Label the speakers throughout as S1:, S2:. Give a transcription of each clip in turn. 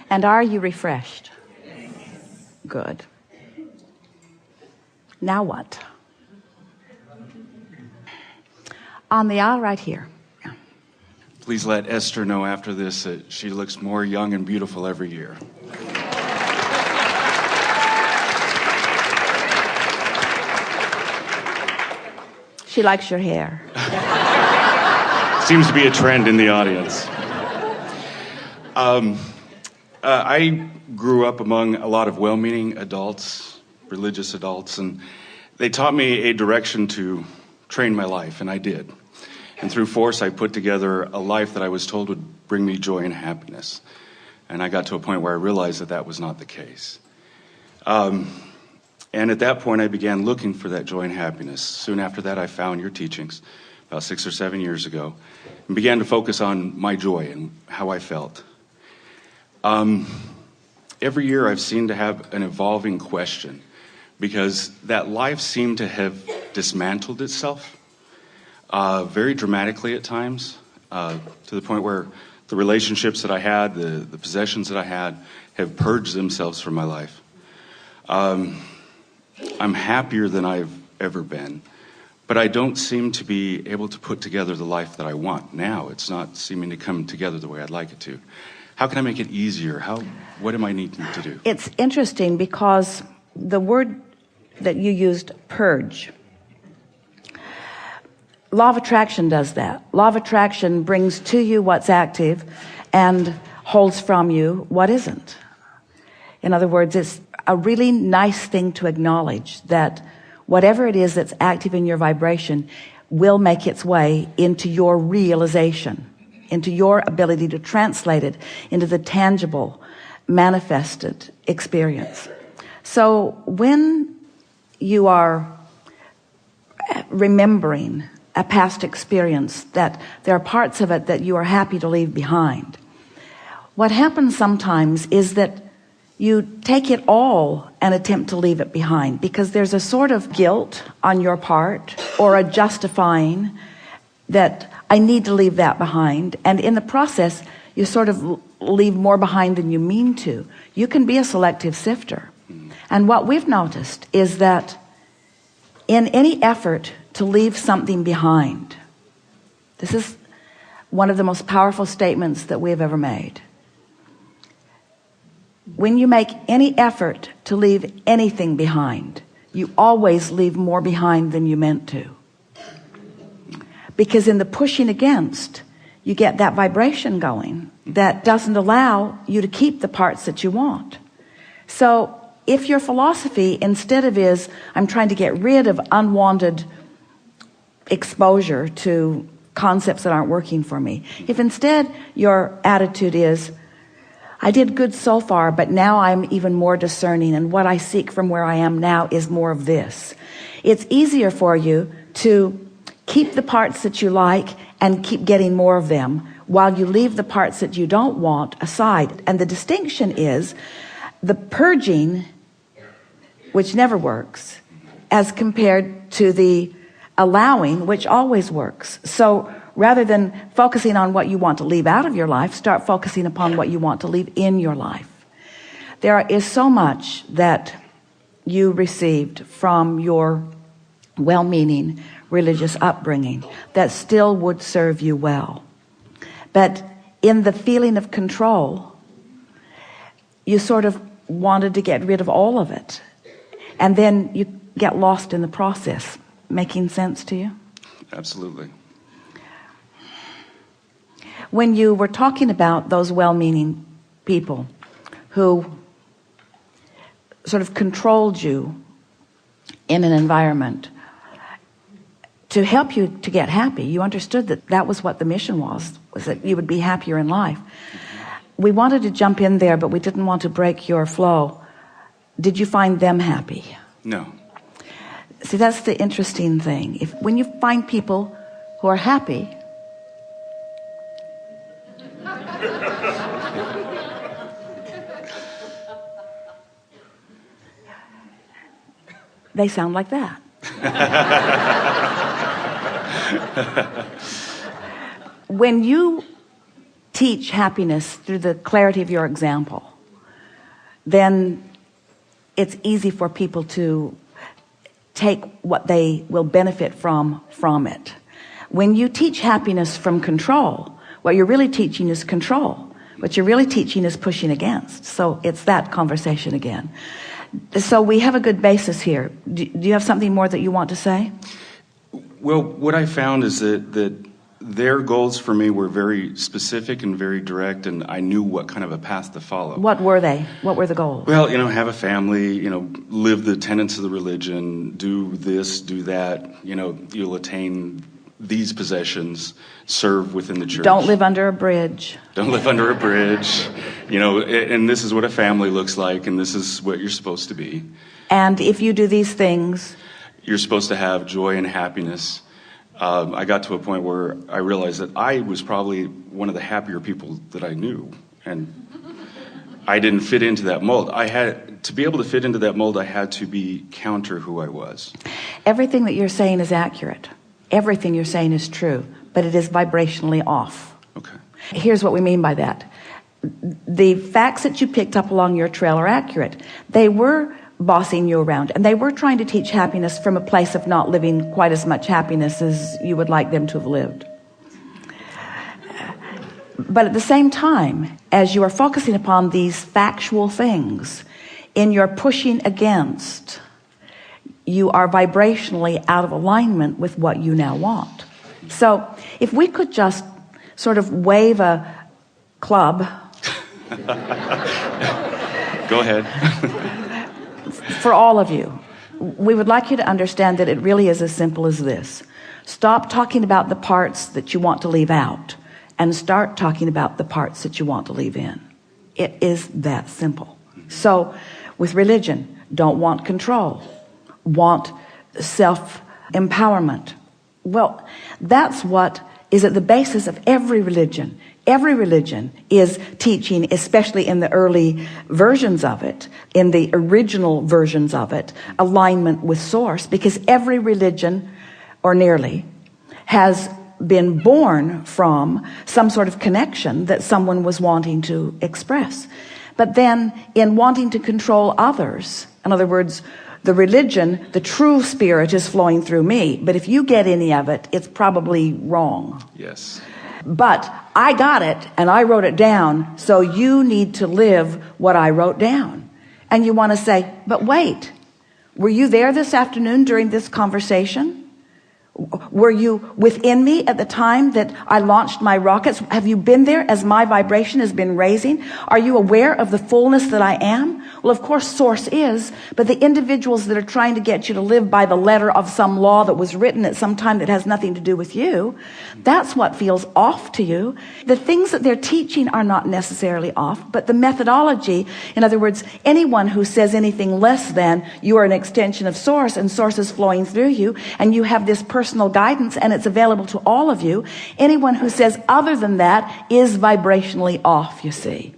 S1: And are you refreshed? Good. Now what? On the aisle right here. Yeah.
S2: Please let Esther know after this that she looks more young and beautiful every year.
S1: She likes your hair.
S2: Seems to be a trend in the audience. I grew up among a lot of well-meaning adults, religious adults, and they taught me a direction to train my life, and I did. And through force, I put together a life that I was told would bring me joy and happiness. And I got to a point where I realized that that was not the case. And at that point, I began looking for that joy and happiness. Soon after that, I found your teachings about 6 or 7 years ago and began to focus on my joy and how I felt. Every year, I've seemed to have an evolving question because that life seemed to have dismantled itself very dramatically at times, to the point where the relationships that I had, the possessions that I had, have purged themselves from my life. I'm happier than I've ever been, but I don't seem to be able to put together the life that I want now. It's not seeming to come together the way I'd like it to. How can I make it easier? What am I needing to do?
S1: It's interesting because the word that you used, purge, law of attraction does that. Law of attraction brings to you what's active and holds from you what isn't. In other words, it's a really nice thing to acknowledge that whatever it is that's active in your vibration will make its way into your realization, into your ability to translate it into the tangible, manifested experience. So when you are remembering a past experience, that there are parts of it that you are happy to leave behind, what happens sometimes is that you take it all and attempt to leave it behind because there's a sort of guilt on your part or a justifying that I need to leave that behind, and in the process you sort of leave more behind than you mean to. You can be a selective sifter, and what we've noticed is that in any effort to leave something behind, this is one of the most powerful statements that we have ever made. When you make any effort to leave anything behind, you always leave more behind than you meant to. Because in the pushing against, you get that vibration going that doesn't allow you to keep the parts that you want. So if your philosophy instead of is, I'm trying to get rid of unwanted exposure to concepts that aren't working for me, if instead your attitude is, I did good so far, but now I'm even more discerning, and what I seek from where I am now is more of this. It's easier for you to keep the parts that you like and keep getting more of them while you leave the parts that you don't want aside. And the distinction is the purging, which never works, as compared to the allowing, which always works. So rather than focusing on what you want to leave out of your life, start focusing upon what you want to leave in your life. There is so much that you received from your well-meaning religious upbringing that still would serve you well. But in the feeling of control, you sort of wanted to get rid of all of it. And then you get lost in the process. Making sense to you?
S2: Absolutely.
S1: When you were talking about those well-meaning people who sort of controlled you in an environment to help you to get happy, you understood that that was what the mission was that you would be happier in life. We wanted to jump in there, but we didn't want to break your flow. Did you find them happy?
S2: No.
S1: See, that's the interesting thing. When you find people who are happy, they sound like that. When you teach happiness through the clarity of your example, then it's easy for people to take what they will benefit from it. When you teach happiness from control, what you're really teaching is control. What you're really teaching is pushing against. So it's that conversation again. So we have a good basis here. Do you have something more that you want to say?
S2: Well, what I found is that their goals for me were very specific and very direct, and I knew what kind of a path to follow.
S1: What were they? What were the goals?
S2: Well, have a family, live the tenets of the religion, do this, do that, you'll attain these possessions, serve within the church.
S1: Don't live under a bridge.
S2: Don't live under a bridge. And this is what a family looks like, and this is what you're supposed to be.
S1: And if you do these things,
S2: you're supposed to have joy and happiness. I got to a point where I realized that I was probably one of the happier people that I knew, and I didn't fit into that mold. To be able to fit into that mold, I had to be counter who I was.
S1: Everything that you're saying is accurate. Everything you're saying is true, but it is vibrationally off.
S2: Okay.
S1: Here's what we mean by that. The facts that you picked up along your trail are accurate. They were bossing you around, and they were trying to teach happiness from a place of not living quite as much happiness as you would like them to have lived. But at the same time, as you are focusing upon these factual things, in your pushing against, you are vibrationally out of alignment with what you now want. So if we could just sort of wave a club.
S2: Go ahead.
S1: For all of you, we would like you to understand that it really is as simple as this. Stop talking about the parts that you want to leave out and start talking about the parts that you want to leave in. It is that simple. So with religion, don't want control, want self-empowerment. Well, that's what is at the basis of every religion. Every religion is teaching, especially in the early versions of it, in the original versions of it, alignment with source, because every religion, or nearly, has been born from some sort of connection that someone was wanting to express. But then in wanting to control others, in other words, the religion, the true spirit is flowing through me, but if you get any of it, it's probably wrong.
S2: Yes.
S1: But I got it and I wrote it down, so you need to live what I wrote down. And you want to say, but wait, were you there this afternoon during this conversation? Were you within me at the time that I launched my rockets? Have you been there as my vibration has been raising? Are you aware of the fullness that I am? Well, of course, source is, but the individuals that are trying to get you to live by the letter of some law that was written at some time that has nothing to do with you, that's what feels off to you. The things that they're teaching are not necessarily off, but the methodology, in other words, anyone who says anything less than you are an extension of source and source is flowing through you and you have this personal guidance and it's available to all of you, anyone who says other than that is vibrationally off, you see.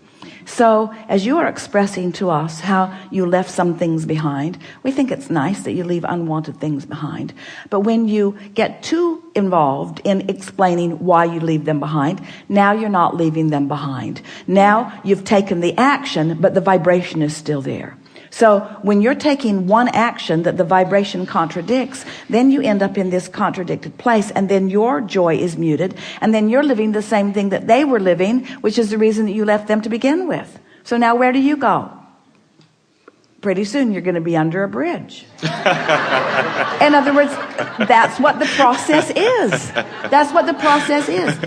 S1: So as you are expressing to us how you left some things behind, we think it's nice that you leave unwanted things behind. But when you get too involved in explaining why you leave them behind, now you're not leaving them behind. Now you've taken the action, but the vibration is still there. So when you're taking one action that the vibration contradicts, then you end up in this contradicted place, and then your joy is muted, and then you're living the same thing that they were living, which is the reason that you left them to begin with. So now where do you go? Pretty soon you're going to be under a bridge. In other words, that's what the process is. That's what the process is.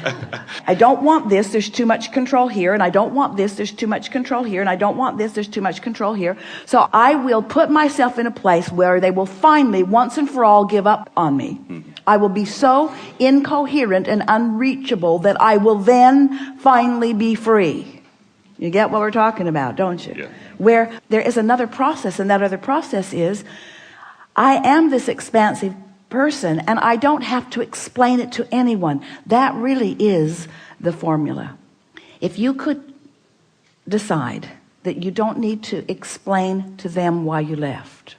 S1: I don't want this, there's too much control here, and I don't want this, there's too much control here, and I don't want this, there's too much control here. So I will put myself in a place where they will finally, once and for all, give up on me. I will be so incoherent and unreachable that I will then finally be free. You get what we're talking about, don't you?
S2: Yeah.
S1: Where there is another process, and that other process is, I am this expansive person, and I don't have to explain it to anyone. That really is the formula. If you could decide that you don't need to explain to them why you left,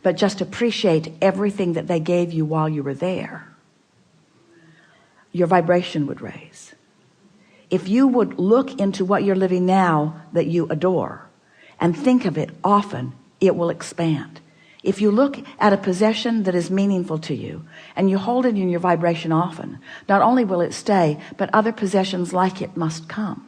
S1: but just appreciate everything that they gave you while you were there, your vibration would raise. If you would look into what you're living now that you adore and think of it often, it will expand. If you look at a possession that is meaningful to you and you hold it in your vibration often, not only will it stay, but other possessions like it must come.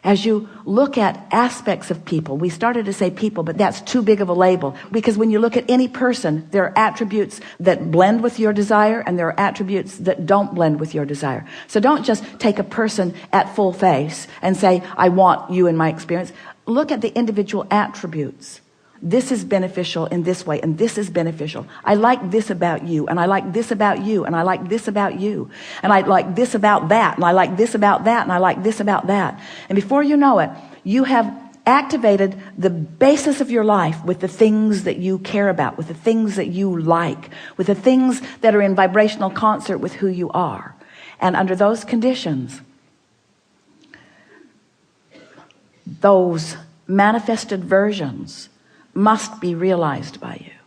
S1: As you look at aspects of people, we started to say people, but that's too big of a label, because when you look at any person, there are attributes that blend with your desire and there are attributes that don't blend with your desire. So don't just take a person at full face and say, I want you in my experience. Look at the individual attributes. This is beneficial in this way, and this is beneficial. I like this about you, and I like this about you, and I like this about you, and I like this about that, and I like this about that, and I like this about that. And before you know it, you have activated the basis of your life with the things that you care about, with the things that you like, with the things that are in vibrational concert with who you are. And under those conditions, those manifested versions must be realized by you.